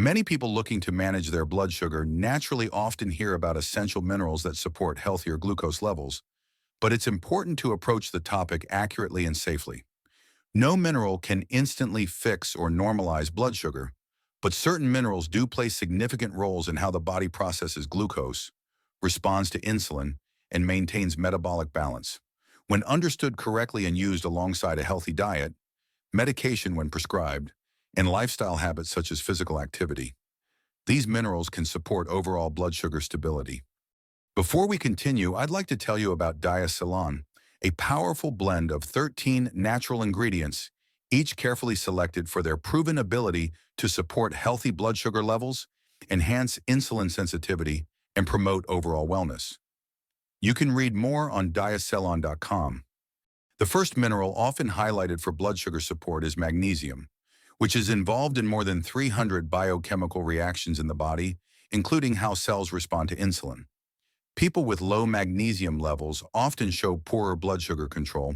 Many people looking to manage their blood sugar naturally often hear about essential minerals that support healthier glucose levels, but it's important to approach the topic accurately and safely. No mineral can instantly fix or normalize blood sugar, but certain minerals do play significant roles in how the body processes glucose, responds to insulin, and maintains metabolic balance. When understood correctly and used alongside a healthy diet, medication when prescribed, and lifestyle habits such as physical activity, these minerals can support overall blood sugar stability. Before we continue, I'd like to tell you about Diacelan, a powerful blend of 13 natural ingredients, each carefully selected for their proven ability to support healthy blood sugar levels, enhance insulin sensitivity, and promote overall wellness. You can read more on diacelan.com. The first mineral often highlighted for blood sugar support is magnesium, which is involved in more than 300 biochemical reactions in the body, including how cells respond to insulin. People with low magnesium levels often show poorer blood sugar control,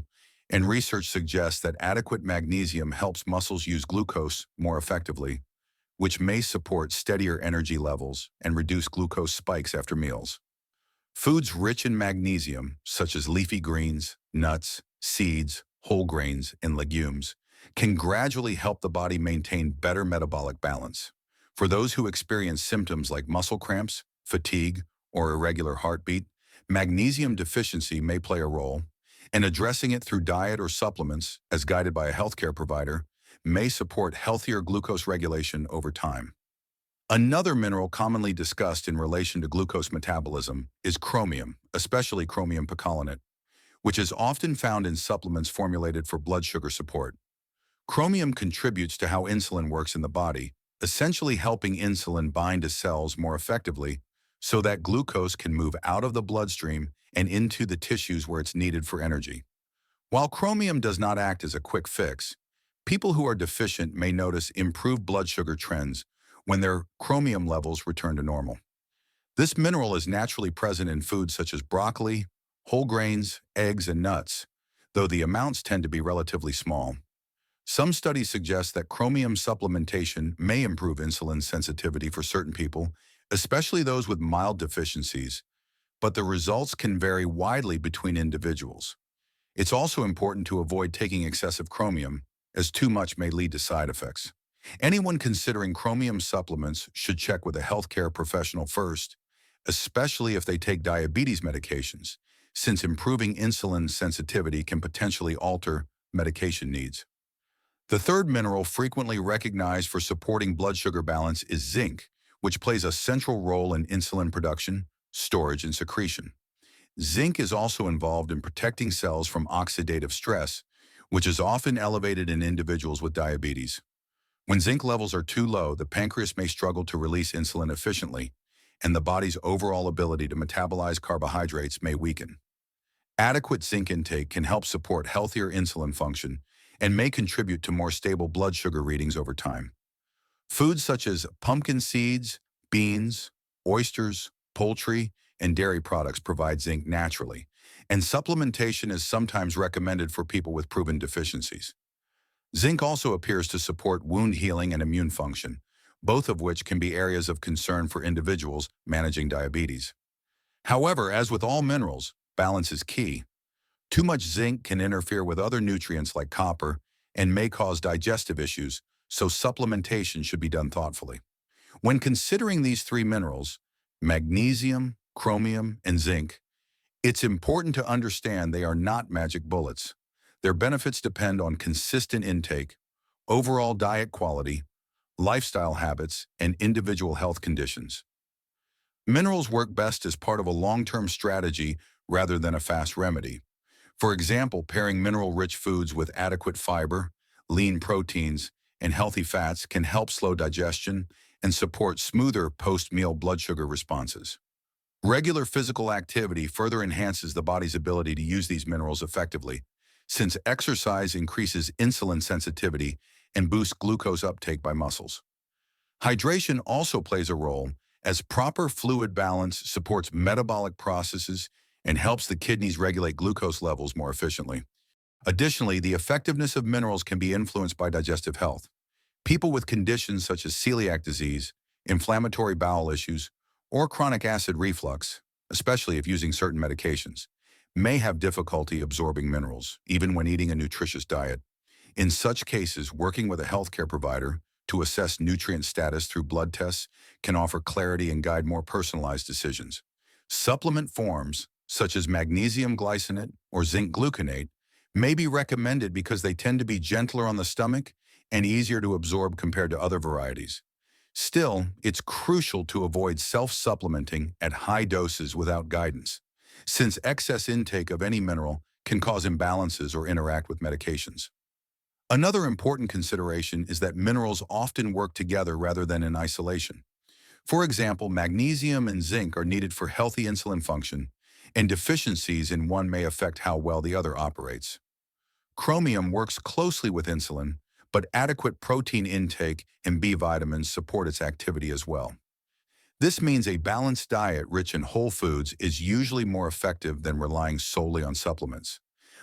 and research suggests that adequate magnesium helps muscles use glucose more effectively, which may support steadier energy levels and reduce glucose spikes after meals. Foods rich in magnesium, such as leafy greens, nuts, seeds, whole grains, and legumes, can gradually help the body maintain better metabolic balance. For those who experience symptoms like muscle cramps, fatigue, or irregular heartbeat, magnesium deficiency may play a role, and addressing it through diet or supplements, as guided by a healthcare provider, may support healthier glucose regulation over time. Another mineral commonly discussed in relation to glucose metabolism is chromium, especially chromium picolinate, which is often found in supplements formulated for blood sugar support. Chromium contributes to how insulin works in the body, essentially helping insulin bind to cells more effectively so that glucose can move out of the bloodstream and into the tissues where it's needed for energy. While chromium does not act as a quick fix, people who are deficient may notice improved blood sugar trends when their chromium levels return to normal. This mineral is naturally present in foods such as broccoli, whole grains, eggs, and nuts, though the amounts tend to be relatively small. Some studies suggest that chromium supplementation may improve insulin sensitivity for certain people, especially those with mild deficiencies, but the results can vary widely between individuals. It's also important to avoid taking excessive chromium, as too much may lead to side effects. Anyone considering chromium supplements should check with a healthcare professional first, especially if they take diabetes medications, since improving insulin sensitivity can potentially alter medication needs. The third mineral frequently recognized for supporting blood sugar balance is zinc, which plays a central role in insulin production, storage, and secretion. Zinc is also involved in protecting cells from oxidative stress, which is often elevated in individuals with diabetes. When zinc levels are too low, the pancreas may struggle to release insulin efficiently, and the body's overall ability to metabolize carbohydrates may weaken. Adequate zinc intake can help support healthier insulin function and may contribute to more stable blood sugar readings over time. Foods such as pumpkin seeds, beans, oysters, poultry, and dairy products provide zinc naturally, and supplementation is sometimes recommended for people with proven deficiencies. Zinc also appears to support wound healing and immune function, both of which can be areas of concern for individuals managing diabetes. However, as with all minerals, balance is key. Too much zinc can interfere with other nutrients like copper and may cause digestive issues, so supplementation should be done thoughtfully. When considering these three minerals, magnesium, chromium, and zinc, it's important to understand they are not magic bullets. Their benefits depend on consistent intake, overall diet quality, lifestyle habits, and individual health conditions. Minerals work best as part of a long-term strategy rather than a fast remedy. For example, pairing mineral-rich foods with adequate fiber, lean proteins, and healthy fats can help slow digestion and support smoother post-meal blood sugar responses. Regular physical activity further enhances the body's ability to use these minerals effectively, since exercise increases insulin sensitivity and boosts glucose uptake by muscles. Hydration also plays a role, as proper fluid balance supports metabolic processes and helps the kidneys regulate glucose levels more efficiently. Additionally, the effectiveness of minerals can be influenced by digestive health. People with conditions such as celiac disease, inflammatory bowel issues, or chronic acid reflux, especially if using certain medications, may have difficulty absorbing minerals, even when eating a nutritious diet. In such cases, working with a healthcare provider to assess nutrient status through blood tests can offer clarity and guide more personalized decisions. Supplement forms, such as magnesium glycinate or zinc gluconate, may be recommended because they tend to be gentler on the stomach and easier to absorb compared to other varieties. Still, it's crucial to avoid self-supplementing at high doses without guidance, since excess intake of any mineral can cause imbalances or interact with medications. Another important consideration is that minerals often work together rather than in isolation. For example, magnesium and zinc are needed for healthy insulin function, and deficiencies in one may affect how well the other operates. Chromium works closely with insulin, but adequate protein intake and B vitamins support its activity as well. This means a balanced diet rich in whole foods is usually more effective than relying solely on supplements.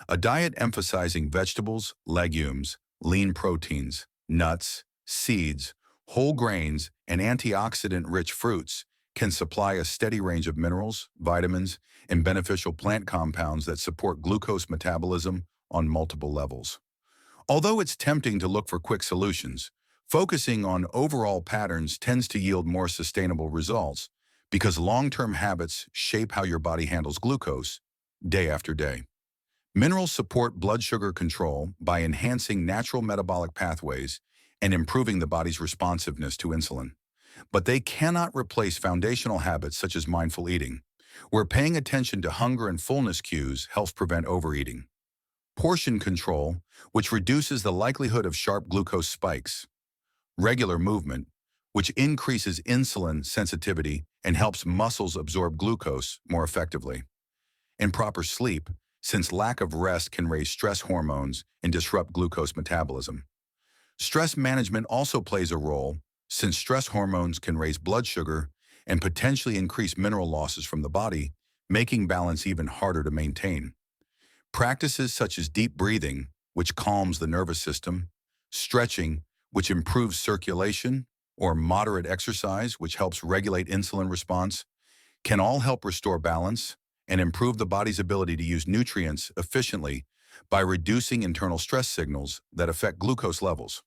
A diet emphasizing vegetables, legumes, lean proteins, nuts, seeds, whole grains, and antioxidant-rich fruits can supply a steady range of minerals, vitamins, and beneficial plant compounds that support glucose metabolism on multiple levels. Although it's tempting to look for quick solutions, focusing on overall patterns tends to yield more sustainable results because long-term habits shape how your body handles glucose day after day. Minerals support blood sugar control by enhancing natural metabolic pathways and improving the body's responsiveness to insulin. But they cannot replace foundational habits such as mindful eating, where paying attention to hunger and fullness cues helps prevent overeating. Portion control, which reduces the likelihood of sharp glucose spikes. Regular movement, which increases insulin sensitivity and helps muscles absorb glucose more effectively. And proper sleep, since lack of rest can raise stress hormones and disrupt glucose metabolism. Stress management also plays a role, since stress hormones can raise blood sugar and potentially increase mineral losses from the body, making balance even harder to maintain. Practices such as deep breathing, which calms the nervous system, stretching, which improves circulation, or moderate exercise, which helps regulate insulin response, can all help restore balance and improve the body's ability to use nutrients efficiently by reducing internal stress signals that affect glucose levels.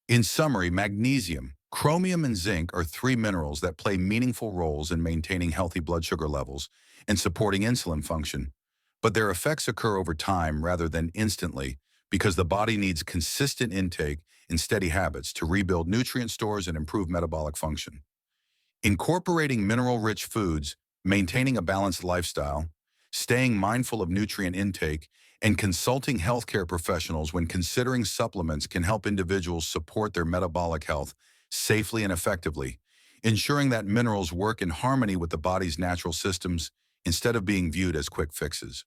In summary, magnesium, chromium, and zinc are three minerals that play meaningful roles in maintaining healthy blood sugar levels and supporting insulin function, but their effects occur over time rather than instantly because the body needs consistent intake and steady habits to rebuild nutrient stores and improve metabolic function. Incorporating mineral-rich foods, maintaining a balanced lifestyle, staying mindful of nutrient intake, and consulting healthcare professionals when considering supplements can help individuals support their metabolic health safely and effectively, ensuring that minerals work in harmony with the body's natural systems instead of being viewed as quick fixes.